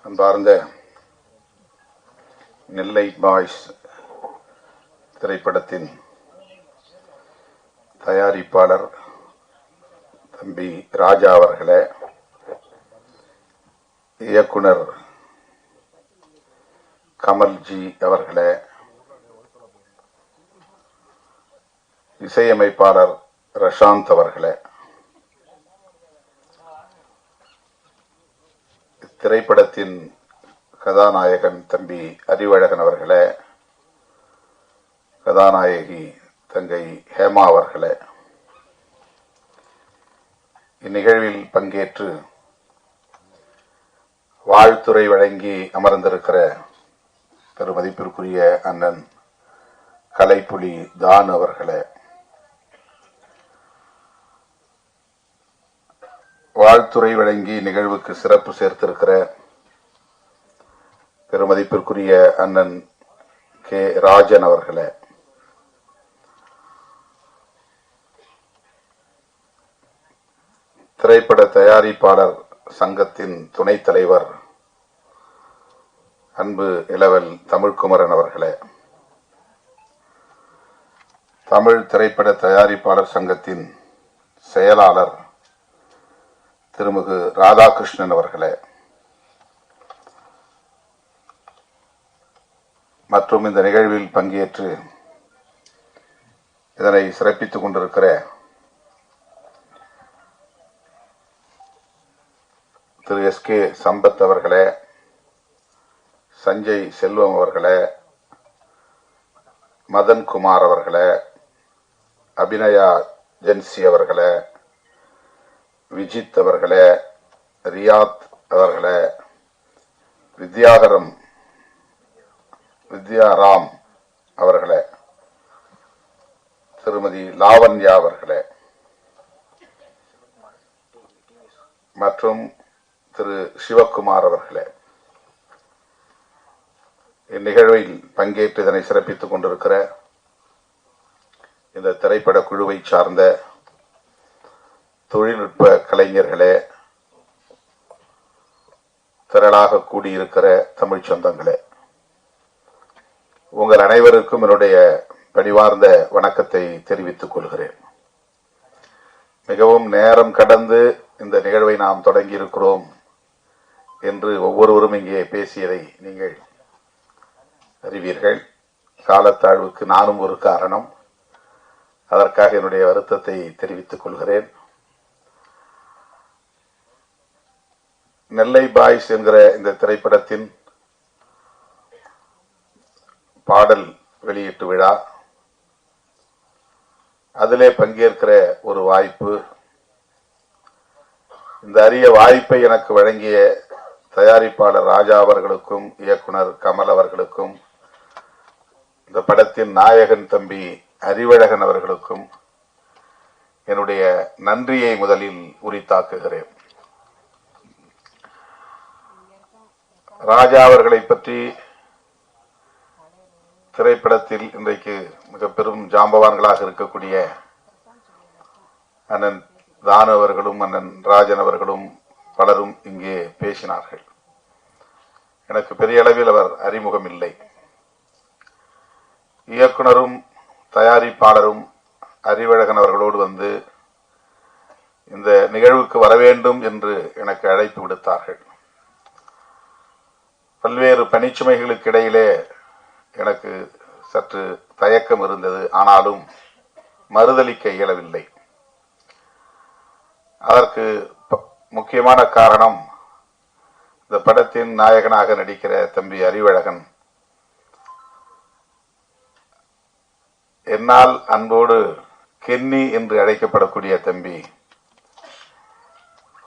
அன்பார்ந்த நெல்லை பாய்ஸ் திரைப்படத்தின் தயாரிப்பாளர் தம்பி ராஜா அவர்களே, இயக்குனர் கமல்ஜி அவர்களே, இசையமைப்பாளர் ரஷாந்த் அவர்களே, திரைப்படத்தின் கதாநாயகன் தம்பி அறிவழகன் அவர்களே, கதாநாயகி தங்கை ஹேமா அவர்களே, இந்நிகழ்வில் பங்கேற்று வாழ்த்துரை வழங்கி அமர்ந்திருக்கிற பெருமதிப்பிற்குரிய அண்ணன் கலைப்புலி தான் அவர்களே, வாழ்த்துரை வழங்கி நிகழ்வுக்கு சிறப்பு சேர்த்திருக்கிற பெருமதிப்பிற்குரிய அண்ணன் கே ராஜன் அவர்களே, திரைப்பட தயாரிப்பாளர் சங்கத்தின் துணைத் தலைவர் அன்பு இளவல் தமிழ்குமரன் அவர்களே, தமிழ் திரைப்பட தயாரிப்பாளர் சங்கத்தின் செயலாளர் திருமிகு ராதாகிருஷ்ணன் அவர்களே, மற்றும் இந்த நிகழ்வில் பங்கேற்று இதனை சிறப்பித்துக் கொண்டிருக்கிற திரு SK சம்பத் அவர்களே, சஞ்சய் செல்வம் அவர்களே, மதன் குமார் அவர்களே, அபிநயா ஜென்சி அவர்களே, விஜித் அவர்களே, ரியாத் அவர்களே, வித்யாராம் அவர்களே, திருமதி லாவண்யா அவர்களே மற்றும் திரு சிவக்குமார் அவர்களே, இந்நிகழ்வில் பங்கேற்று இதனை சிறப்பித்துக் கொண்டிருக்கிற இந்த திரைப்பட குழுவை சார்ந்த தொழில்நுட்ப கலைஞர்களே, திரளாக கூடியிருக்கிற தமிழ் சொந்தங்களே, உங்கள் அனைவருக்கும் என்னுடைய பணிவார்ந்த வணக்கத்தை தெரிவித்துக் கொள்கிறேன். மிகவும் நேரம் கடந்து இந்த நிகழ்வை நாம் தொடங்கி இருக்கிறோம் என்று ஒவ்வொருவரும் இங்கே பேசியதை நீங்கள் அறிவீர்கள். காலத்தாழ்வுக்கு நானும் ஒரு காரணம். அதற்காக என்னுடைய வருத்தத்தை தெரிவித்துக் கொள்கிறேன். நெல்லை பாய்ஸ் என்கிற இந்த திரைப்படத்தின் பாடல் வெளியீட்டு விழா, அதிலே பங்கேற்கிற ஒரு வாய்ப்பு, இந்த அரிய வாய்ப்பை எனக்கு வழங்கிய தயாரிப்பாளர் ராஜா அவர்களுக்கும் இயக்குனர் கமல் அவர்களுக்கும் இந்த படத்தின் நாயகன் தம்பி அறிவழகன் அவர்களுக்கும் என்னுடைய நன்றியை முதலில் உரித்தாக்குகிறேன். ராஜா அவர்களை பற்றி திரைப்படத்தில் இன்றைக்கு மிக பெரும் ஜாம்பவான்களாக இருக்கக்கூடிய அண்ணன் தானு அவர்களும் அண்ணன் ராஜன் அவர்களும் பலரும் இங்கே பேசினார்கள். எனக்கு பெரிய அளவில் அவர் அறிமுகம் இல்லை. இயக்குனரும் தயாரிப்பாளரும் அறிவழகன் அவர்களோடு வந்து இந்த நிகழ்வுக்கு வர வேண்டும் என்று எனக்கு அழைப்பு விடுத்தார்கள். பல்வேறு பணிச்சுமைகளுக்கு இடையிலே எனக்கு சற்று தயக்கம் இருந்தது. ஆனாலும் மறுதலிக்க இயலவில்லை. அதற்கு முக்கியமான காரணம், இந்த படத்தின் நாயகனாக நடிக்கிற தம்பி அறிவழகன் என்னால் அன்போடு கென்னி என்று அழைக்கப்படக்கூடிய தம்பி,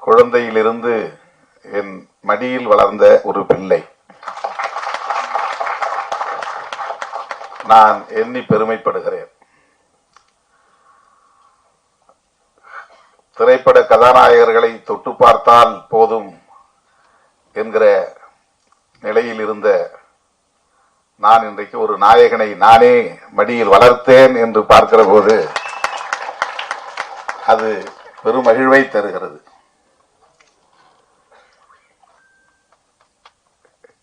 குழந்தையிலிருந்து என் மடியில் வளர்ந்த ஒரு பிள்ளை. நான் எண்ணி பெருமைப்படுகிறேன். திரைப்பட கதாநாயகர்களை தொட்டு பார்த்தால் போதும் என்கிற நிலையில் இருந்த நான் இன்றைக்கு ஒரு நாயகனை நானே மடியில் வளர்த்தேன் என்று பார்க்கிற போது அது பெரும் மகிழ்வை தருகிறது.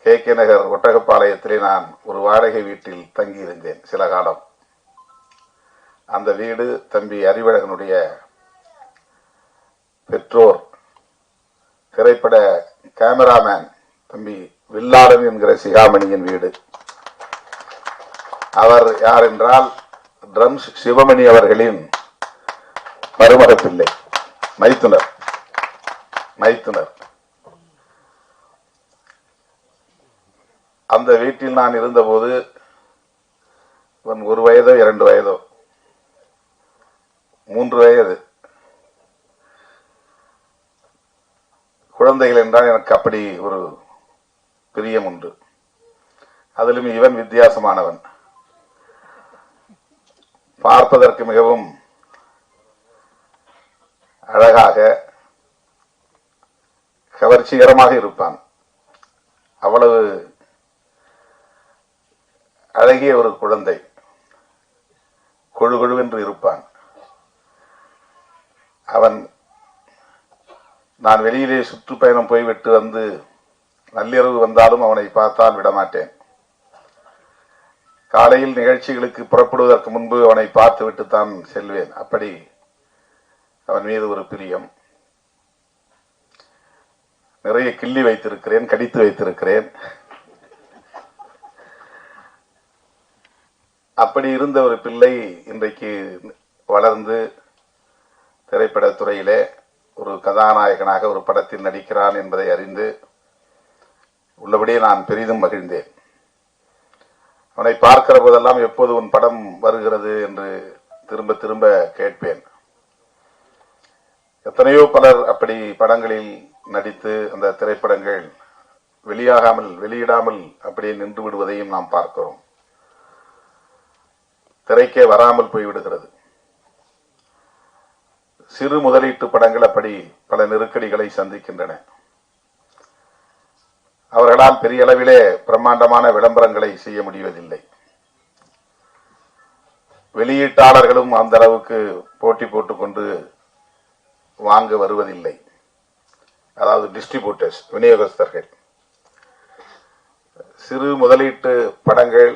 கே நகர் ஒட்டகப்பாளையத்திலே நான் ஒரு வாடகை வீட்டில் தங்கியிருந்தேன் சில காலம். அந்த வீடு தம்பி அறிவழகனுடைய பெற்றோர் திரைப்பட கேமராமேன் தம்பி வில்லாளன் என்கிற சிகாமணியின் வீடு. அவர் யார் என்றால் ட்ரம்ஸ் சிவமணி அவர்களின் மருமக பிள்ளை, மைத்துனர். அந்த வீட்டில் நான் இருந்தபோது இவன் 1 வயதோ 2 வயதோ 3 வயது குழந்தைகள் என்றால் எனக்கு அப்படி ஒரு பிரியம் உண்டு. அதிலும் இவன் வித்தியாசமானவன். பார்ப்பதற்கு மிகவும் அழகாக கவர்ச்சிகரமாக இருப்பான். அவ்வளவு அழகிய ஒரு குழந்தை, கொழுகொழுவென்று இருப்பான். அவன் நான் வெளியிலே சுற்றுப்பயணம் போய்விட்டு வந்து நள்ளிரவு வந்தாலும் அவனை பார்த்தால் விடமாட்டேன். காலையில் நிகழ்ச்சிகளுக்கு புறப்படுவதற்கு முன்பு அவனை பார்த்துவிட்டு தான் செல்வேன். அப்படி அவன் மீது ஒரு பிரியம். நிறைய கிள்ளி வைத்திருக்கிறேன், கடித்து வைத்திருக்கிறேன். அப்படி இருந்த ஒரு பிள்ளை இன்றைக்கு வளர்ந்து திரைப்படத்துறையிலே ஒரு கதாநாயகனாக ஒரு படத்தில் நடிக்கிறான் என்பதை அறிந்து உள்ளபடியே நான் பெரிதும் மகிழ்ந்தேன். அவனை பார்க்கிற போதெல்லாம் எப்போது உன் படம் வருகிறது என்று திரும்ப திரும்ப கேட்பேன். எத்தனையோ பலர் அப்படி படங்களில் நடித்து அந்த திரைப்படங்கள் வெளியிடாமல் அப்படியே நின்று விடுவதையும் நாம் பார்க்கிறோம். திரைக்கே வராமல் போய்விடுகிறது. சிறு முதலீட்டு படங்கள் அப்படி பல நெருக்கடிகளை சந்திக்கின்றன. அவர்களால் பெரிய அளவிலே பிரம்மாண்டமான விளம்பரங்களை செய்ய முடிவதில்லை. வெளியீட்டாளர்களும் அந்த அளவுக்கு போட்டி போட்டுக்கொண்டு வாங்க வருவதில்லை. அதாவது டிஸ்ட்ரிபியூட்டர்ஸ், விநியோகஸ்தர்கள். சிறு முதலீட்டு படங்கள்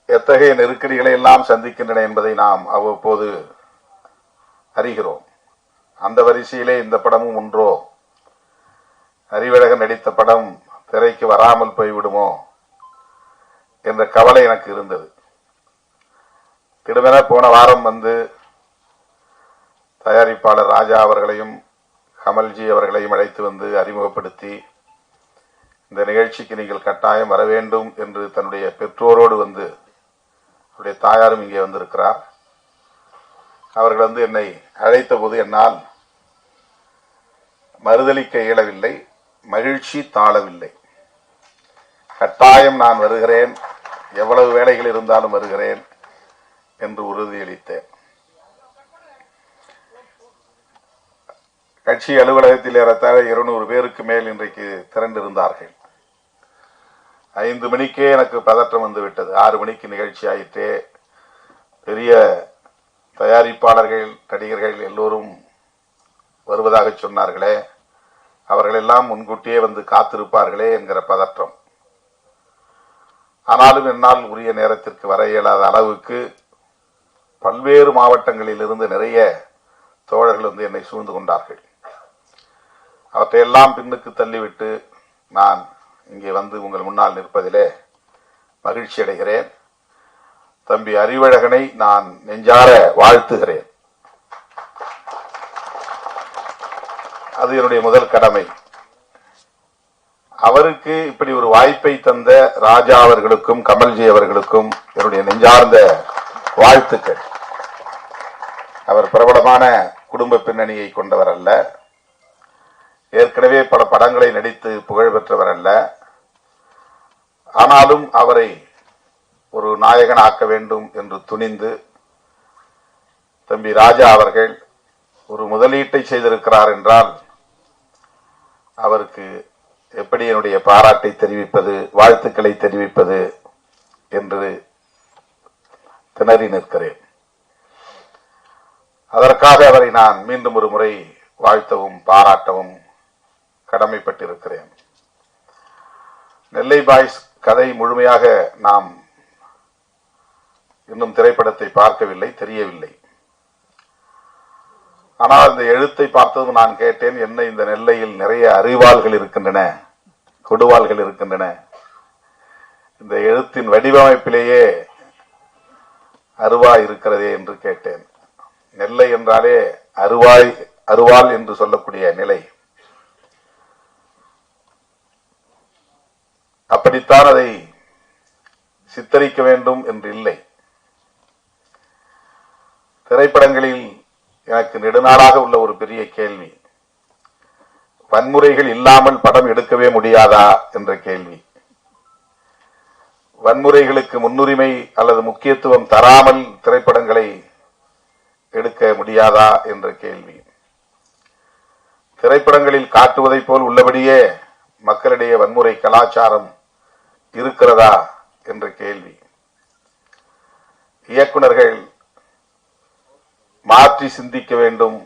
எத்தகைய நெருக்கடிகளை எல்லாம் சந்திக்கின்றன என்பதை நாம் அவ்வப்போது அறிகிறோம். அந்த வரிசையிலே இந்த படமும் ஒன்றோ? அறிவழகன் நடித்த படம் திரைக்கு வராமல் போய்விடுமோ என்ற கவலை எனக்கு இருந்தது. திடுமென போன வாரம் வந்து தயாரிப்பாளர் ராஜா அவர்களையும் கமல்ஜி அவர்களையும் அழைத்து வந்து அறிமுகப்படுத்தி, இந்த நிகழ்ச்சிக்கு நீங்கள் கட்டாயம் வர வேண்டும் என்று தன்னுடைய பெற்றோரோடு வந்து, அவருடைய தாயாரும் இங்கே வந்திருக்கிறார், அவர்கள் வந்து என்னை அழைத்த போது என்னால் மறுதலிக்க இயலவில்லை, மகிழ்ச்சி தாழவில்லை. கட்டாயம் நான் வருகிறேன், எவ்வளவு வேலைகள் இருந்தாலும் வருகிறேன் என்று உறுதியளித்தேன். கட்சி அலுவலகத்தில் ஏறத்தாழ 200 பேருக்கு மேல் இன்றைக்கு திரண்டிருந்தார்கள். 5 மணிக்கே எனக்கு பதற்றம் வந்துவிட்டது. 6 மணிக்கு நிகழ்ச்சி ஆயிற்றே. பெரிய தயாரிப்பாளர்கள், நடிகர்கள் எல்லோரும் வருவதாக சொன்னார்களே, அவர்கள் எல்லாம் முன்கூட்டியே வந்து காத்திருப்பார்களே என்கிற பதற்றம். ஆனாலும் என்னால் உரிய நேரத்திற்கு வர இயலாத அளவுக்கு பல்வேறு மாவட்டங்களில் இருந்து நிறைய தோழர்கள் வந்து என்னை சூழ்ந்து கொண்டார்கள். அவற்றையெல்லாம் பின்னுக்கு தள்ளிவிட்டு நான் இங்கே வந்து உங்கள் முன்னால் நிற்பதிலே மகிழ்ச்சி அடைகிறேன். தம்பி அறிவழகனை நான் நெஞ்சார வாழ்த்துகிறேன். அது என்னுடைய முதல் கடமை. அவருக்கு இப்படி ஒரு வாய்ப்பை தந்த ராஜா அவர்களுக்கும் கமல்ஜி அவர்களுக்கும் என்னுடைய நெஞ்சார்ந்த வாழ்த்துக்கள். அவர் பிரபலமான குடும்ப பின்னணியை கொண்டவர் அல்ல, ஏற்கனவே பல படங்களை நடித்து புகழ் பெற்றவர் அல்ல. ஆனாலும் அவரை ஒரு நாயகன் ஆக்க வேண்டும் என்று துணிந்து தம்பி ராஜா அவர்கள் ஒரு முதலீட்டை செய்திருக்கிறார் என்றால் அவருக்கு எப்படி என்னுடைய பாராட்டை தெரிவிப்பது, வாழ்த்துக்களை தெரிவிப்பது என்று திணறி நிற்கிறேன். அதற்காக அவரை நான் மீண்டும் ஒரு முறை வாழ்த்தவும் பாராட்டவும் கடமைப்பட்டிருக்கிறேன். நெல்லை பாய்ஸ் கதை முழுமையாக நாம் இன்னும் திரைப்படத்தை பார்க்கவில்லை, தெரியவில்லை. ஆனால் இந்த எழுத்தை பார்த்ததும் நான் கேட்டேன், என்ன இந்த நெல்லையில் நிறைய அறிவாள்கள் இருக்கின்றன, கொடுவாள்கள் இருக்கின்றன, இந்த எழுத்தின் வடிவமைப்பிலேயே அருவாய் இருக்கிறதே என்று கேட்டேன். நெல்லை என்றாலே அருவாள் என்று சொல்லக்கூடிய நிலை. அப்படித்தான் அதை சித்தரிக்க வேண்டும் என்று இல்லை. திரைப்படங்களில் எனக்கு நெடுநாளாக உள்ள ஒரு பெரிய கேள்வி, வன்முறைகள் இல்லாமல் படம் எடுக்கவே முடியாதா என்ற கேள்வி. வன்முறைகளுக்கு முன்னுரிமை அல்லது முக்கியத்துவம் தராமல் திரைப்படங்களை எடுக்க முடியாதா என்ற கேள்வி. திரைப்படங்களில் காட்டுவதைப் போல் உள்ளபடியே மக்களிடையே வன்முறை கலாச்சாரம் இருக்கிறதா என்ற கேள்வி. இயக்குனர்கள் மாற்றி சிந்திக்க வேண்டும்.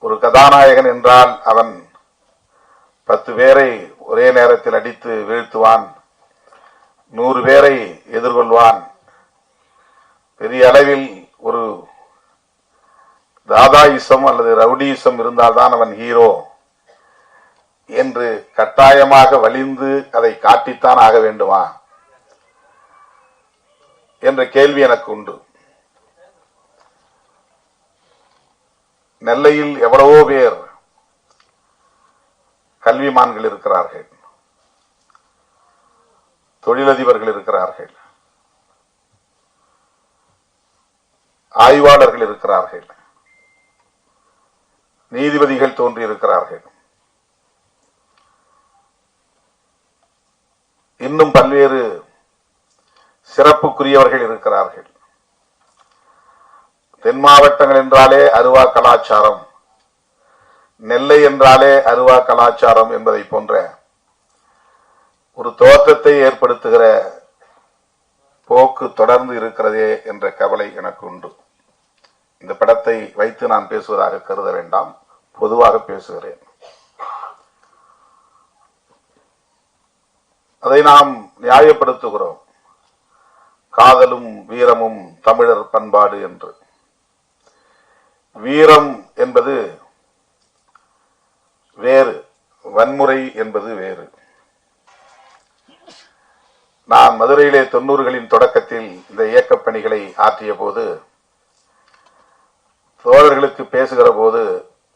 ஒரு கதாநாயகன் என்றால் அவன் 10 பேரை ஒரே நேரத்தில் அடித்து வீழ்த்துவான், 100 பேரை எதிர்கொள்வான். பெரிய அளவில் ஒரு தாதாயிசம் அல்லது ரவுடியிசம் இருந்தால்தான் அவன் ஹீரோ என்று கட்டாயமாக வலிந்து அதை காட்டித்தான் ஆக வேண்டுமா என்ற கேள்வி எனக்கு உண்டு. நெல்லையில் எவ்வளவோ பேர் கல்விமான்கள் இருக்கிறார்கள், தொழிலதிபர்கள் இருக்கிறார்கள், ஆய்வாளர்கள் இருக்கிறார்கள், நீதிபதிகள் தோன்றியிருக்கிறார்கள், இன்னும் பல்வேறு சிறப்புக்குரியவர்கள் இருக்கிறார்கள். தென் மாவட்டங்கள் என்றாலே அருவா கலாச்சாரம், நெல்லை என்றாலே அருவா கலாச்சாரம் என்பதை போன்ற ஒரு தோற்றத்தை ஏற்படுத்துகிற போக்கு தொடர்ந்து இருக்கிறதே என்ற கவலை எனக்கு உண்டு. இந்த படத்தை வைத்து நான் பேசுவதாக கருத வேண்டாம், பொதுவாக பேசுகிறேன். அதை நாம் நியாயப்படுத்துகிறோம், காதலும் வீரமும் தமிழர் பண்பாடு என்று. வீரம் என்பது வேறு, வன்முறை என்பது வேறு. நான் மதுரையிலே 90களின் தொடக்கத்தில் இந்த இயக்கப் பணிகளை ஆற்றிய போது தோழர்களுக்கு பேசுகிற போது,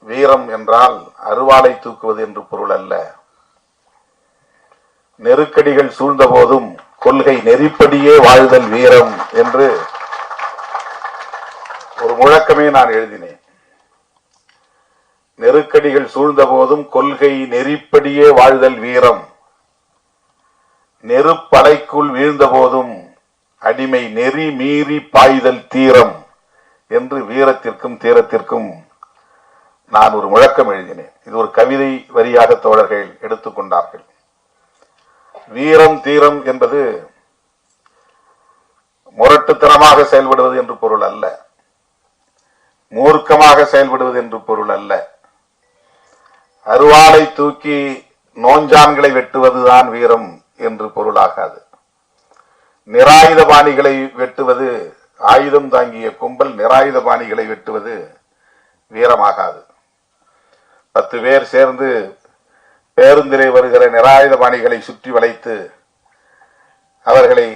வீரம் என்றால் அருவாளை தூக்குவது என்று பொருள் அல்ல. நெருக்கடிகள் சூழ்ந்த போதும் கொள்கை நெறிப்படியே வாழ்தல் வீரம் என்று ஒரு முழக்கமே நான் எழுதினேன். நெருக்கடிகள் சூழ்ந்த போதும் கொள்கை நெறிப்படியே வாழ்தல் வீரம், நெருப்படைக்குள் வீழ்ந்த போதும் அடிமை நெறி மீறி பாய்தல் தீரம் என்று வீரத்திற்கும் தீரத்திற்கும் நான் ஒரு முழக்கம் எழுதினேன். இது ஒரு கவிதை வரியாக தோழர்கள் எடுத்துக்கொண்டார்கள். வீரம் தீரம் என்பது முரட்டுத்தனமாக செயல்படுவது என்று பொருள் அல்ல, மூர்க்கமாக செயல்படுவது என்று பொருள் அல்ல. அருவாளை தூக்கி நோஞ்சான்களை வெட்டுவதுதான் வீரம் என்று பொருளாகாது. நிராயுத பாணிகளை வெட்டுவது, ஆயுதம் தாங்கிய கும்பல் நிராயுத பாணிகளை வெட்டுவது வீரமாகாது. 10 பேர் சேர்ந்து பேருந்திலே வருகிற நிராயுத பாணிகளை சுற்றி வளைத்து அவர்களை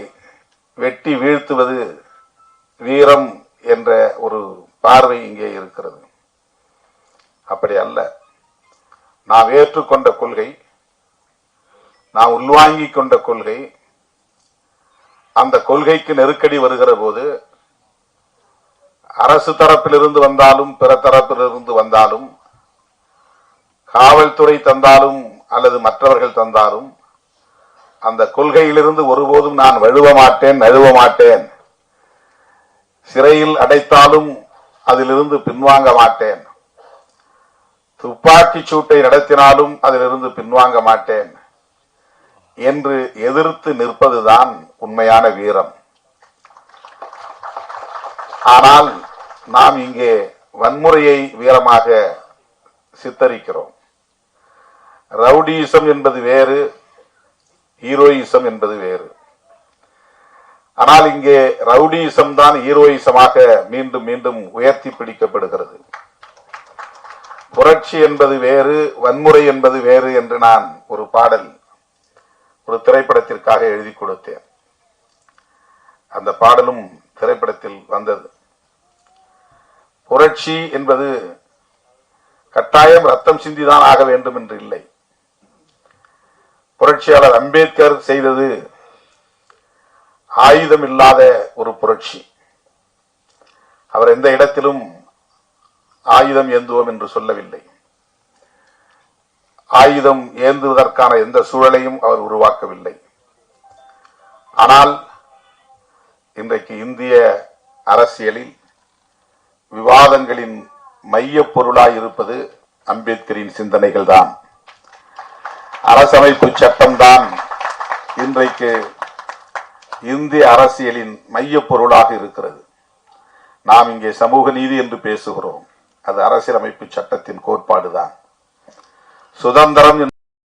வெட்டி வீழ்த்துவது வீரம் என்ற ஒரு பார்வை இங்கே இருக்கிறது. அப்படி அல்ல. நாம் ஏற்றுக்கொண்ட கொள்கை, நாம் உள்வாங்கிக் கொண்ட கொள்கை, அந்த கொள்கைக்கு நெருக்கடி வருகிற போது அரசு தரப்பிலிருந்து வந்தாலும் பிற தரப்பிலிருந்து வந்தாலும், காவல்துறை தந்தாலும் அல்லது மற்றவர்கள் தந்தாலும், அந்த கொள்கையிலிருந்து ஒருபோதும் நான் வழுவ மாட்டேன், நழுவ மாட்டேன். சிறையில் அடைத்தாலும் அதிலிருந்து பின்வாங்க மாட்டேன். துப்பாக்கி சூட்டை நடத்தினாலும் அதிலிருந்து பின்வாங்க மாட்டேன் என்று எதிர்த்து நிற்பதுதான் உண்மையான வீரம். ஆனால் நாம் இங்கே வன்முறையை வீரமாக சித்தரிக்கிறோம். ரவுடியிசம் என்பது வேறு, ஹீரோயிசம் என்பது வேறு. ஆனால் இங்கே ரவுடியிசம் தான் ஹீரோயிசமாக மீண்டும் மீண்டும் உயர்த்தி பிடிக்கப்படுகிறது. புரட்சி என்பது வேறு, வன்முறை என்பது வேறு என்று நான் ஒரு பாடல் ஒரு திரைப்படத்திற்காக எழுதி கொடுத்தேன். அந்த பாடலும் திரைப்படத்தில் வந்தது. புரட்சி என்பது கட்டாயம் ரத்தம் சிந்திதான் ஆக வேண்டும் என்று இல்லை. புரட்சியாளர் அம்பேத்கர் செய்தது ஆயுதம் இல்லாத ஒரு புரட்சி. அவர் எந்த இடத்திலும் ஆயுதம் ஏந்துவோம் என்று சொல்லவில்லை. ஆயுதம் ஏந்துவதற்கான எந்த சூழலையும் அவர் உருவாக்கவில்லை. ஆனால் இன்றைக்கு இந்திய அரசியலில் விவாதங்களின் மைய பொருளாய் இருப்பது அம்பேத்கரின் சிந்தனைகள் தான். அரசமைப்பு சட்டம்தான் இன்றைக்கு இந்திய அரசியலின் மைய பொருளாக இருக்கிறது. நாம் இங்கே சமூக நீதி என்று பேசுகிறோம். அது அரசியலமைப்பு சட்டத்தின் கோட்பாடுதான். சுதந்திரம்